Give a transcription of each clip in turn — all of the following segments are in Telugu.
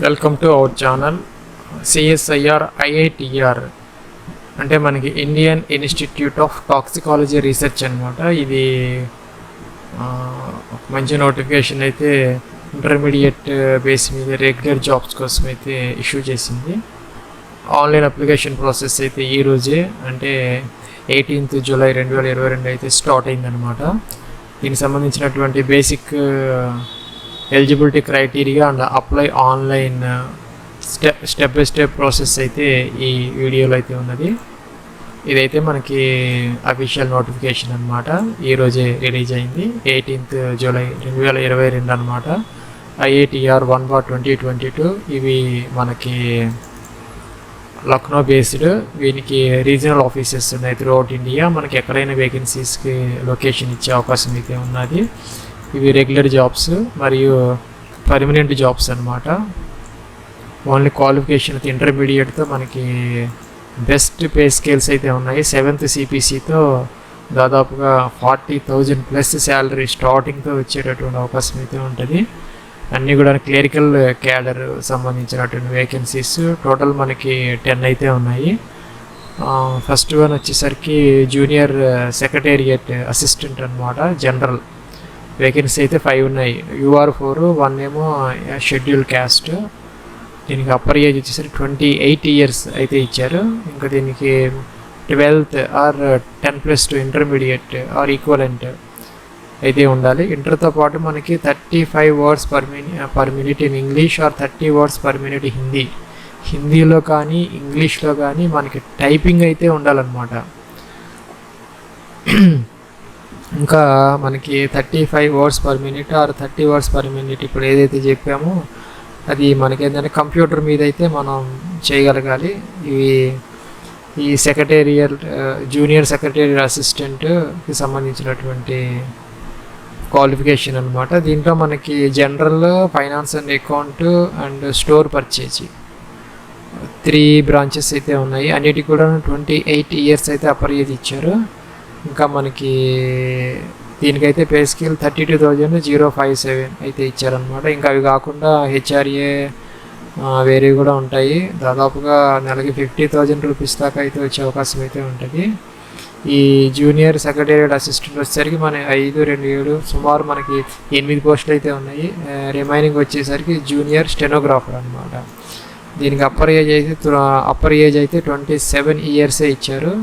Welcome to our channel. CSIR IITR అంటే మనకి Indian institute of toxicology research అనమాట. ఇది మంచి నోటిఫికేషన్ అయితే ఇంటర్మీడియట్ బేస్ మీద రెగ్యులర్ జాబ్స్ కోసం అయితే ఇష్యూ చేసింది. ఆన్లైన్ అప్లికేషన్ ప్రాసెస్ అయితే ఈరోజే అంటే 18th జూలై 2022 అయితే స్టార్ట్ అయిందనమాట. దీనికి సంబంధించినటువంటి basic eligibility criteria and apply online step by step process అయితే ఈ వీడియోలో అయితే ఉన్నది. ఇదైతే మనకి అఫీషియల్ నోటిఫికేషన్ అనమాట. ఈరోజే రిలీజ్ అయింది 18th జూలై 2022 అనమాట. IITR 1/2022 ఇవి మనకి లక్నో బేస్డ్. వీనికి రీజనల్ ఆఫీసెస్ ఉన్నాయి త్రూఅవుట్ ఇండియా. మనకి ఎక్కడైనా వేకెన్సీస్కి లొకేషన్ ఇచ్చే అవకాశం అయితే ఉన్నది. ఇవి రెగ్యులర్ జాబ్స్ మరియు పర్మనెంట్ జాబ్స్ అనమాట. ఓన్లీ క్వాలిఫికేషన్ ఇంటర్మీడియట్తో మనకి బెస్ట్ పే స్కేల్స్ అయితే ఉన్నాయి. 7th CPCతో దాదాపుగా 40,000 ప్లస్ శాలరీ స్టార్టింగ్తో వచ్చేటటువంటి అవకాశం అయితే ఉంటుంది. అన్నీ కూడా క్లరికల్ క్యాడర్ సంబంధించినటువంటి వేకెన్సీస్ టోటల్ మనకి 10 అయితే ఉన్నాయి. ఫస్ట్ వన్ వచ్చేసరికి జూనియర్ సెక్రటేరియట్ అసిస్టెంట్ అనమాట. జనరల్ వేకెన్సీ అయితే 5 ఉన్నాయి. UR 4, 1 ఏమో షెడ్యూల్ క్యాస్ట్. దీనికి అప్పర్ ఏజ్ వచ్చేసరికి 28 years అయితే ఇచ్చారు. ఇంకా దీనికి 12th are 10+2 intermediate or equivalent అయితే ఉండాలి. ఇంటర్తో పాటు మనకి 35 words per minute in English are 30 words per minute హిందీలో కానీ ఇంగ్లీష్లో కానీ మనకి టైపింగ్ అయితే ఉండాలన్నమాట. ఇంకా మనకి 35 words per minute or 30 words per minute ఇప్పుడు ఏదైతే చెప్పామో అది మనకి ఏంటంటే కంప్యూటర్ మీద అయితే మనం చేయగలగాలి. ఈ సెక్రటేరియల్ జూనియర్ సెక్రటేరియల్ అసిస్టెంట్కి సంబంధించినటువంటి క్వాలిఫికేషన్ అనమాట. దీంట్లో మనకి general, finance and account and store purchase 3 branches అయితే ఉన్నాయి. అన్నిటికి కూడా 28 years అయితే అప్పర్ ఏజ్ ఇచ్చారు. ఇంకా మనకి దీనికైతే పే స్కేల్ 32,057 అయితే ఇచ్చారనమాట. ఇంకా అవి కాకుండా HRA వేరే కూడా ఉంటాయి. దాదాపుగా నెలకి 50,000 రూపీస్ దాకా అయితే వచ్చే అవకాశం అయితే ఉంటుంది. ఈ జూనియర్ సెక్రటేరియట్ అసిస్టెంట్ వచ్చేసరికి మన 5, 2, 7 సుమారు మనకి 8 పోస్టులు అయితే ఉన్నాయి. రిమైనింగ్ వచ్చేసరికి జూనియర్ స్టెనోగ్రాఫర్ అనమాట. దీనికి అప్పర్ ఏజ్ అయితే 27 years ఇచ్చారు.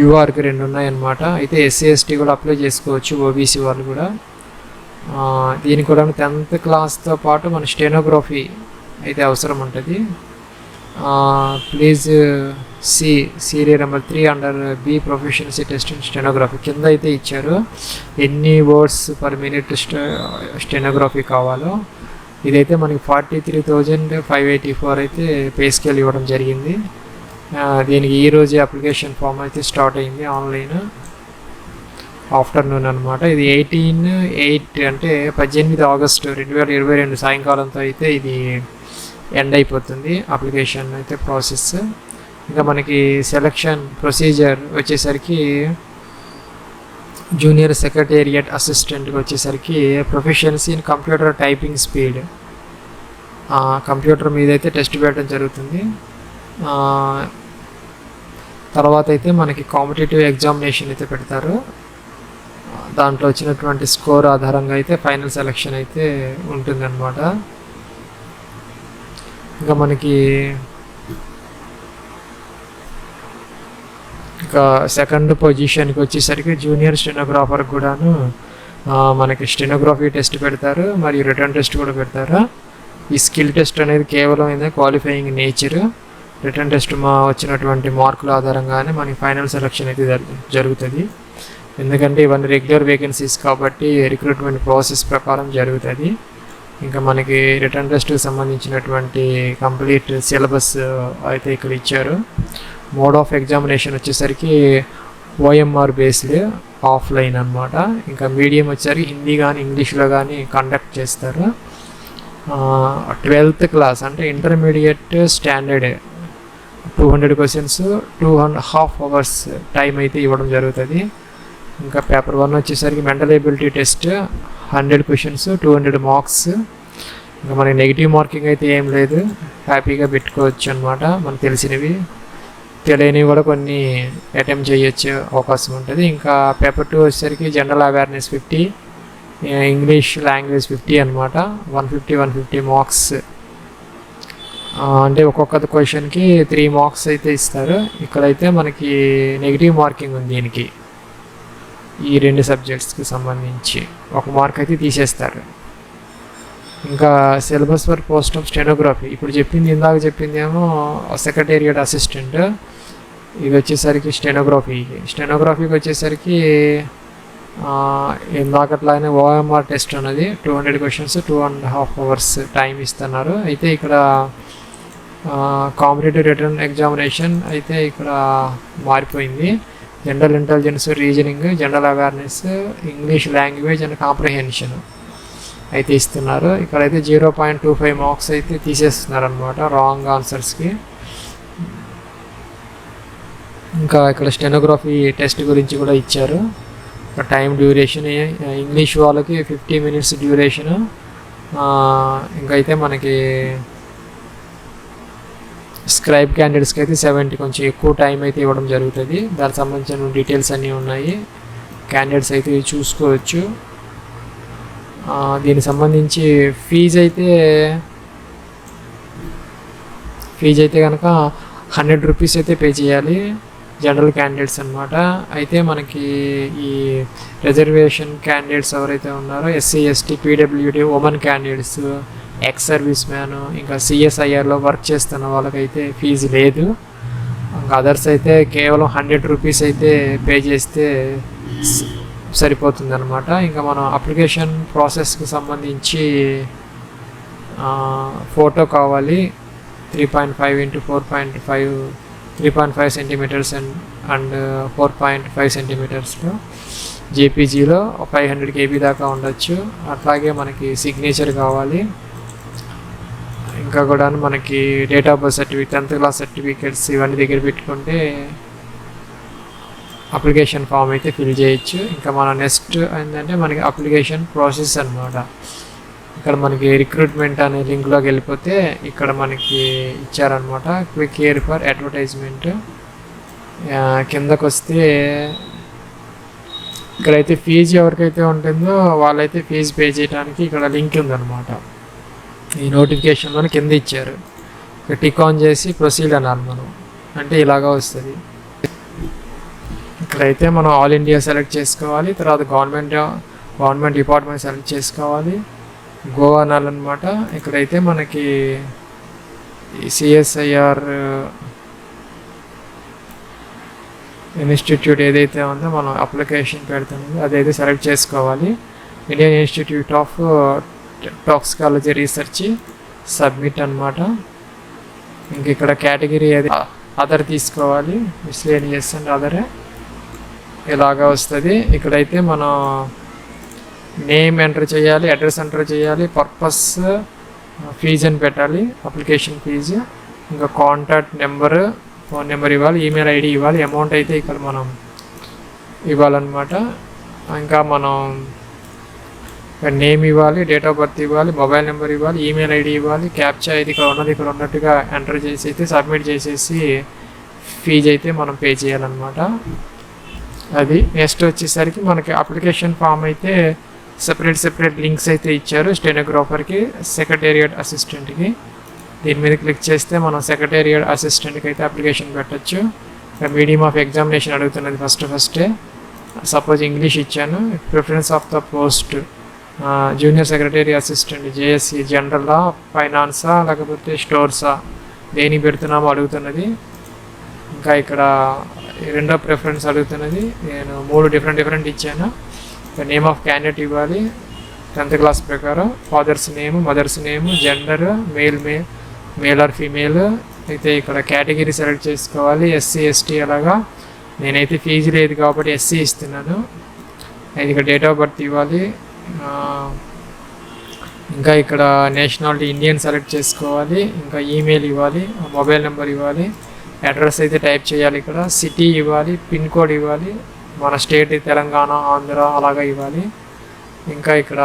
URకి 2 ఉన్నాయన్నమాట. అయితే SC ST కూడా అప్లై చేసుకోవచ్చు, OBC వాళ్ళు కూడా. దీనికి కూడా 10th క్లాస్తో పాటు మన స్టెనోగ్రఫీ అయితే అవసరం ఉంటుంది. Please serial number 3 under B proficiency test in stenography కింద అయితే ఇచ్చారు ఎన్ని words per minute స్టెనోగ్రఫీ కావాలో. ఇదైతే మనకి 43,584 అయితే పే స్కేల్ ఇవ్వడం జరిగింది. దీనికి ఈరోజు అప్లికేషన్ ఫామ్ అయితే స్టార్ట్ అయింది ఆన్లైన్ ఆఫ్టర్నూన్ అనమాట. ఇది 18/8 అంటే 18 ఆగస్టు 2022 సాయంకాలంతో అయితే ఇది ఎండ్ అయిపోతుంది అప్లికేషన్ అయితే ప్రాసెస్. ఇంకా మనకి సెలక్షన్ ప్రొసీజర్ వచ్చేసరికి జూనియర్ సెక్రటేరియట్ అసిస్టెంట్కి వచ్చేసరికి proficiency in computer typing speed computer మీద అయితే టెస్ట్ పెట్టడం జరుగుతుంది. తర్వాత అయితే మనకి కాంపిటేటివ్ ఎగ్జామినేషన్ అయితే పెడతారు. దాంట్లో వచ్చినటువంటి స్కోర్ ఆధారంగా అయితే ఫైనల్ సెలక్షన్ అయితే ఉంటుందన్నమాట. ఇంకా మనకి ఇంకా సెకండ్ పొజిషన్కి వచ్చేసరికి జూనియర్ స్టెనోగ్రాఫర్ కూడాను మనకి స్టెనోగ్రఫీ టెస్ట్ పెడతారు మరియు రిటర్న్ టెస్ట్ కూడా పెడతారు. ఈ స్కిల్ టెస్ట్ అనేది కేవలం క్వాలిఫైయింగ్ నేచర్. రిటర్న్ టెస్ట్ వచ్చినటువంటి మార్కుల ఆధారంగానే మనకి ఫైనల్ సెలక్షన్ అయితే జరుగుతుంది. ఎందుకంటే ఇవన్నీ రెగ్యులర్ వేకెన్సీస్ కాబట్టి రిక్రూట్మెంట్ ప్రాసెస్ ప్రకారం జరుగుతుంది. ఇంకా మనకి రిటర్న్ టెస్ట్కి సంబంధించినటువంటి కంప్లీట్ సిలబస్ అయితే ఇక్కడ ఇచ్చారు. మోడ్ ఆఫ్ ఎగ్జామినేషన్ వచ్చేసరికి OMR బేస్డ్ ఆఫ్లైన్ అనమాట. ఇంకా మీడియం వచ్చేసరికి హిందీ కానీ ఇంగ్లీష్లో కానీ కండక్ట్ చేస్తారు. 12th క్లాస్ అంటే intermediate standard 200 questions 2.5 hours time అయితే ఇవ్వడం జరుగుతుంది. ఇంకా పేపర్ 1 వచ్చేసరికి mental ability test 100 questions 200 marks. ఇంకా మనకి నెగిటివ్ మార్కింగ్ అయితే ఏం లేదు, హ్యాపీగా పెట్టుకోవచ్చు అనమాట. మనకు తెలిసినవి తెలియనివి కూడా కొన్ని అటెంప్ట్ చేయొచ్చు అవకాశం ఉంటుంది. ఇంకా పేపర్ 2 వచ్చేసరికి జనరల్ అవేర్నెస్ 50, ఇంగ్లీష్ లాంగ్వేజ్ 50 అనమాట. 150 మార్క్స్. అంటే ఒక్కొక్క క్వశ్చన్కి 3 మార్క్స్ అయితే ఇస్తారు. ఇక్కడైతే మనకి నెగిటివ్ మార్కింగ్ ఉంది దీనికి, ఈ 2 సబ్జెక్ట్స్కి సంబంధించి 1 మార్క్ అయితే తీసేస్తారు. ఇంకా syllabus for post of stenography, ఇప్పుడు ఇందాక చెప్పింది ఏమో సెక్రటేరియట్ అసిస్టెంట్, ఇది వచ్చేసరికి స్టెనోగ్రఫీకి వచ్చేసరికి ఇందాకట్లానే ఓఎంఆర్ టెస్ట్ ఉన్నది 200 క్వశ్చన్స్ 2.5 hours టైం ఇస్తున్నారు. అయితే ఇక్కడ కాంపిటేటివ్ రిటర్న్ ఎగ్జామినేషన్ అయితే ఇక్కడ మారిపోయింది. General intelligence, reasoning, general awareness, English language and comprehension అయితే ఇస్తున్నారు. ఇక్కడైతే 0.25 మార్క్స్ అయితే తీసేస్తున్నారు అనమాట రాంగ్ ఆన్సర్స్కి. ఇంకా ఇక్కడ స్టెనోగ్రఫీ టెస్ట్ గురించి కూడా ఇచ్చారు. టైం డ్యూరేషన్ ఇంగ్లీష్ వాళ్ళకి 50 minutes డ్యూరేషను. ఇంకా అయితే మనకి స్క్రైబ్ క్యాండిడేట్స్కి అయితే 70, కొంచెం ఎక్కువ టైం అయితే ఇవ్వడం జరుగుతుంది. దానికి సంబంధించిన డీటెయిల్స్ అన్నీ ఉన్నాయి, క్యాండిడేట్స్ అయితే చూసుకోవచ్చు. దీనికి సంబంధించి ఫీజు అయితే కనుక 100 రూపీస్ అయితే పే చేయాలి జనరల్ క్యాండిడేట్స్ అనమాట. అయితే మనకి ఈ రిజర్వేషన్ క్యాండిడేట్స్ ఎవరైతే ఉన్నారో SC, ST, PWD, women candidates, ex service man, ఇంకా CSIRలో వర్క్ చేస్తున్న వాళ్ళకైతే ఫీజు లేదు. ఇంకా అదర్స్ అయితే కేవలం 100 రూపీస్ అయితే పే చేస్తే సరిపోతుంది అనమాట. ఇంకా మనం అప్లికేషన్ ప్రాసెస్కి సంబంధించి ఫోటో కావాలి 3.5 x 4.5 3.5 centimeters అండ్ 4.5 centimetersలో జేపీజీలో 500 KB దాకా ఉండొచ్చు. అట్లాగే మనకి సిగ్నేచర్ కావాలి. ఇంకా కూడా మనకి date of birth certificate, 10th class certificates ఇవన్నీ దగ్గర పెట్టుకుంటే అప్లికేషన్ ఫామ్ అయితే ఫిల్ చేయొచ్చు. ఇంకా మన నెక్స్ట్ ఏంటంటే మనకి అప్లికేషన్ ప్రాసెస్ అనమాట. ఇక్కడ మనకి రిక్రూట్మెంట్ అనే లింక్లోకి వెళ్ళిపోతే ఇక్కడ మనకి ఇచ్చారనమాట క్విక్ హియర్ ఫర్ అడ్వర్టైజ్మెంట్. కిందకు వస్తే ఇక్కడైతే ఫీజు ఎవరికైతే ఉంటుందో వాళ్ళైతే ఫీజు పే చేయడానికి ఇక్కడ లింక్ ఉందన్నమాట. ఈ నోటిఫికేషన్లోనే కింద ఇచ్చారు. టిక్ ఆన్ చేసి ప్రొసీడ్ అనాలి మనం, అంటే ఇలాగా వస్తుంది. ఇక్కడైతే మనం ఆల్ ఇండియా సెలెక్ట్ చేసుకోవాలి, తర్వాత గవర్నమెంట్ డిపార్ట్మెంట్ సెలెక్ట్ చేసుకోవాలి, గో అనాలన్నమాట. ఇక్కడైతే మనకి CSIR ఇన్స్టిట్యూట్ ఏదైతే ఉందో మనం అప్లికేషన్ పెడుతుందో అదైతే సెలెక్ట్ చేసుకోవాలి. Indian institute of toxicology research submit అనమాట. ఇంక ఇక్కడ కేటగిరీ అది అదర్ తీసుకోవాలి, మిస్లేనియస్ అండ్ అదరే ఇలాగా వస్తుంది. ఇక్కడైతే మనం నేమ్ ఎంటర్ చేయాలి, అడ్రస్ ఎంటర్ చేయాలి, పర్పస్, ఫీజు అని పెట్టాలి, అప్లికేషన్ ఫీజు, ఇంకా కాంటాక్ట్ నెంబరు, ఫోన్ నెంబర్ ఇవ్వాలి, ఈమెయిల్ ఐడి ఇవ్వాలి, అమౌంట్ అయితే ఇక్కడ మనం ఇవ్వాలన్నమాట. ఇంకా మనం నేమ్ ఇవ్వాలి, డేట్ ఆఫ్ బర్త్ ఇవ్వాలి, మొబైల్ నెంబర్ ఇవ్వాలి, ఈమెయిల్ ఐడి ఇవ్వాలి, క్యాప్చా అయితే ఇక్కడ ఉన్నట్టుగా ఎంటర్ చేసి అయితే సబ్మిట్ చేసేసి ఫీజు అయితే మనం పే చేయాలన్నమాట. అది నెక్స్ట్ వచ్చేసరికి మనకి అప్లికేషన్ ఫామ్ అయితే సెపరేట్ లింక్స్ అయితే ఇచ్చారు. స్టెనోగ్రాఫర్కి, సెక్రటేరియట్ అసిస్టెంట్కి. దీని మీద క్లిక్ చేస్తే మనం సెక్రటేరియట్ అసిస్టెంట్కి అయితే అప్లికేషన్ పెట్టచ్చు. మీడియం ఆఫ్ ఎగ్జామినేషన్ అడుగుతున్నది ఫస్టే. సపోజ్ ఇంగ్లీష్ ఇచ్చాను. Preference of the post junior secretary assistant, JSA, జనరలా, ఫైనాన్సా, లేకపోతే స్టోర్సా, దేనికి పెడుతున్నామో అడుగుతున్నది. ఇంకా ఇక్కడ రెండో ప్రిఫరెన్స్ అడుగుతున్నది. నేను 3 డిఫరెంట్ ఇచ్చాను. నేమ్ ఆఫ్ క్యాండిడేట్ ఇవ్వాలి 10th class ప్రకారం, father's name, mother's name, gender, male or female. అయితే ఇక్కడ కేటగిరీ సెలెక్ట్ చేసుకోవాలి, SC, ST అలాగా. నేనైతే ఫీజు లేదు కాబట్టి SC ఇస్తున్నాను. అయితే ఇక్కడ డేట్ ఆఫ్ బర్త్ ఇవ్వాలి. ఇంకా ఇక్కడ నేషనాలిటీ ఇండియన్ సెలెక్ట్ చేసుకోవాలి. ఇంకా ఈమెయిల్ ఇవ్వాలి, మొబైల్ నెంబర్ ఇవ్వాలి, అడ్రస్ అయితే టైప్ చేయాలి. ఇక్కడ సిటీ ఇవ్వాలి, పిన్ కోడ్ ఇవ్వాలి, మన స్టేట్ తెలంగాణ, ఆంధ్ర అలాగా ఇవ్వాలి. ఇంకా ఇక్కడ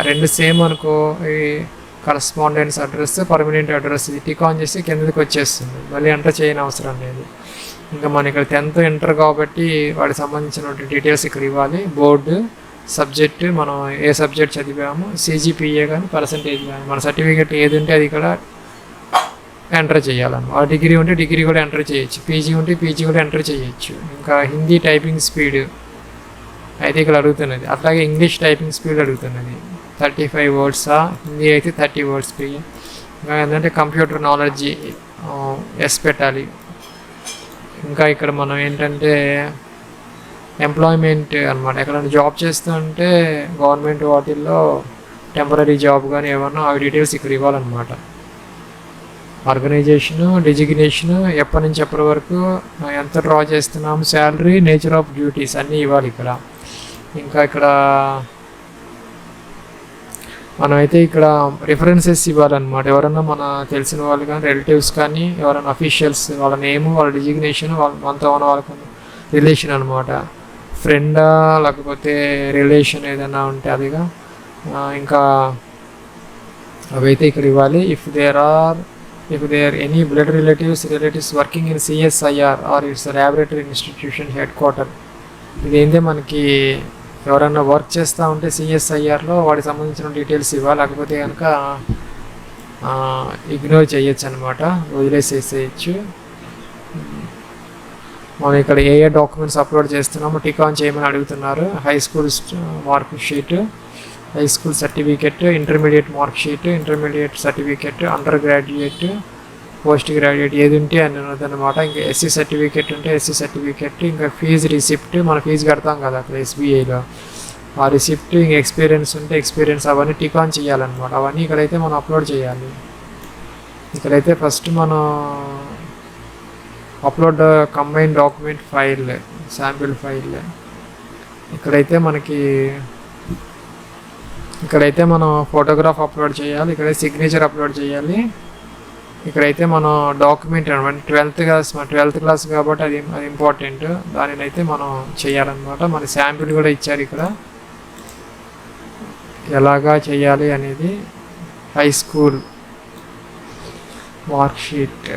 2 సేమ్ అనుకో కరస్పాండెన్స్ అడ్రస్, పర్మనెంట్ అడ్రస్ ఇది టిక్ ఆన్ చేసి కిందకి వచ్చేస్తుంది, మళ్ళీ ఎంటర్ చేయని అవసరం లేదు. ఇంకా మన ఇక్కడ 10th ఇంటర్ కాబట్టి వాటికి సంబంధించిన డీటెయిల్స్ ఇక్కడ ఇవ్వాలి. బోర్డు, సబ్జెక్టు, మనం ఏ సబ్జెక్ట్ చదివాము, CGPA కానీ పర్సంటేజ్ కానీ మన సర్టిఫికేట్ ఏది ఉంటే అది ఇక్కడ ఎంటర్ చేయాలన్నమాట. డిగ్రీ ఉంటే డిగ్రీ కూడా ఎంటర్ చేయొచ్చు, పీజీ ఉంటే పీజీ కూడా ఎంటర్ చేయొచ్చు. ఇంకా హిందీ టైపింగ్ స్పీడ్ అయితే ఇక్కడ అడుగుతున్నది, అట్లాగే ఇంగ్లీష్ టైపింగ్ స్పీడ్ అడుగుతున్నది. 35 వర్డ్సా, హిందీ అయితే 30 వర్డ్స్ పీజీ. ఇంకా ఏంటంటే కంప్యూటర్ నాలెడ్జ్ ఎస్ పెట్టాలి. ఇంకా ఇక్కడ మనం ఏంటంటే ఎంప్లాయ్మెంట్ అనమాట, ఎక్కడైనా జాబ్ చేస్తుంటే గవర్నమెంట్ వాటిల్లో టెంపరీ జాబ్ కానీ ఏమన్నా ఆ డీటెయిల్స్ ఇక్కడ ఇవ్వాలన్నమాట. ఆర్గనైజేషను, డెజిగ్నేషను, ఎప్పటి నుంచి ఎప్పటి వరకు ఎంత డ్రా చేస్తున్నాము, శాలరీ, నేచర్ ఆఫ్ డ్యూటీస్ అన్నీ ఇవ్వాలి ఇక్కడ. ఇంకా ఇక్కడ మనమైతే ఇక్కడ రిఫరెన్సెస్ ఇవ్వాలన్నమాట. ఎవరన్నా మన తెలిసిన వాళ్ళు కానీ, రిలేటివ్స్ కానీ, ఎవరైనా అఫీషియల్స్ వాళ్ళ నేము, వాళ్ళ డిజిగ్నేషన్, మనతో ఉన్న వాళ్ళకి రిలేషన్ అనమాట. ఫ్రెండా లేకపోతే రిలేషన్ ఏదైనా ఉంటే అదిగా. ఇంకా అవైతే ఇక్కడ ఇవ్వాలి. If there are any blood relatives working in CSIR or its laboratory institution head quarter. ఇదేంటే మనకి ఎవరైనా వర్క్ చేస్తూ ఉంటే CSIRలో వాటికి సంబంధించిన డీటెయిల్స్ ఇవ్వాలి, లేకపోతే కనుక ఇగ్నోర్ చేయొచ్చు అనమాట, వదిలేసేసేయచ్చు. మనం ఇక్కడ ఏ డాక్యుమెంట్స్ అప్లోడ్ చేస్తున్నామో టిక్ ఆన్ చేయమని అడుగుతున్నారు. High school mark sheet, high school certificate, intermediate mark sheet, intermediate certificate, under graduate, post graduate ఏది ఉంటే అని అనమాట. ఇంకా SC సర్టిఫికెట్ ఉంటే SC సర్టిఫికెట్, ఇంకా ఫీజు రిసిప్ట్, మన ఫీజు కడతాం కదా అక్కడ SBIలో ఆ రిసిప్ట్, ఇంకా ఎక్స్పీరియన్స్ ఉంటే ఎక్స్పీరియన్స్, అవన్నీ టిక్ ఆన్ చేయాలన్నమాట. అవన్నీ ఇక్కడైతే మనం అప్లోడ్ చేయాలి. ఇక్కడైతే ఫస్ట్ మనం upload combine document file, sample file. ఇక్కడైతే మనం ఫోటోగ్రాఫ్ అప్లోడ్ చేయాలి, ఇక్కడైతే సిగ్నేచర్ అప్లోడ్ చేయాలి. ఇక్కడైతే మనం డాక్యుమెంట్ అనమాట 12th క్లాస్ కాబట్టి అది ఇంపార్టెంట్, దానినైతే మనం చేయాలన్నమాట. మన శాంపిల్ కూడా ఇచ్చారు ఇక్కడ ఎలాగా చేయాలి అనేది. హై స్కూల్ మార్క్ షీట్,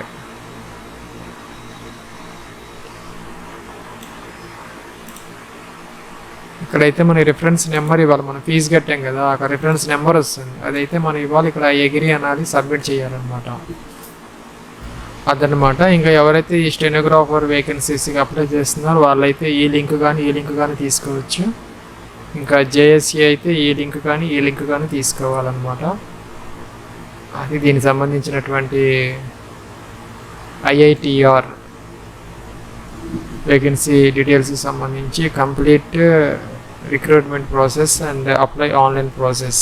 ఇక్కడైతే మన రిఫరెన్స్ నెంబర్ ఇవ్వాలి. మనం ఫీజు కట్టాం కదా, అక్కడ రిఫరెన్స్ నెంబర్ వస్తుంది, అదైతే మనం ఇవ్వాలి. ఇక్కడ ఎగిరి అనాలి, సబ్మిట్ చేయాలన్నమాట, అదనమాట. ఇంకా ఎవరైతే ఈ స్టెనోగ్రాఫర్ వేకెన్సీస్కి అప్లై చేస్తున్నారో వాళ్ళైతే ఈ లింక్ కానీ తీసుకోవచ్చు. ఇంకా JSA అయితే ఈ లింక్ కానీ తీసుకోవాలన్నమాట. అది దీనికి సంబంధించినటువంటి IITR వేకెన్సీ డీటెయిల్స్కి సంబంధించి complete recruitment process and apply online process